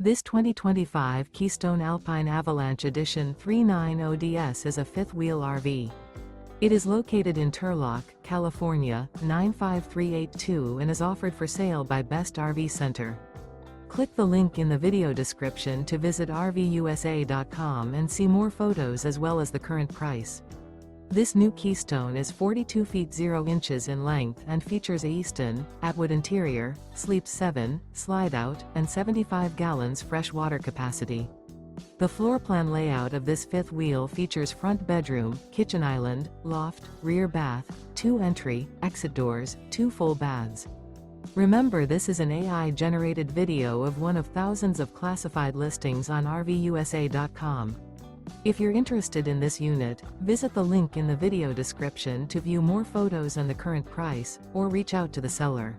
This 2025 Keystone Alpine Avalanche Edition 390DS is a fifth-wheel RV. It is located in Turlock, California, 95382 and is offered for sale by Best RV Center. Click the link in the video description to visit RVUSA.com and see more photos as well as the current price. This new Keystone is 42 feet 0 inches in length and features a Easton, Atwood interior, sleeps 7, slide-out, and 75 gallons fresh water capacity. The floor plan layout of this fifth wheel features front bedroom, kitchen island, loft, rear bath, 2 entry, exit doors, 2 full baths. Remember, this is an AI-generated video of one of thousands of classified listings on RVUSA.com. If you're interested in this unit, visit the link in the video description to view more photos and the current price, or reach out to the seller.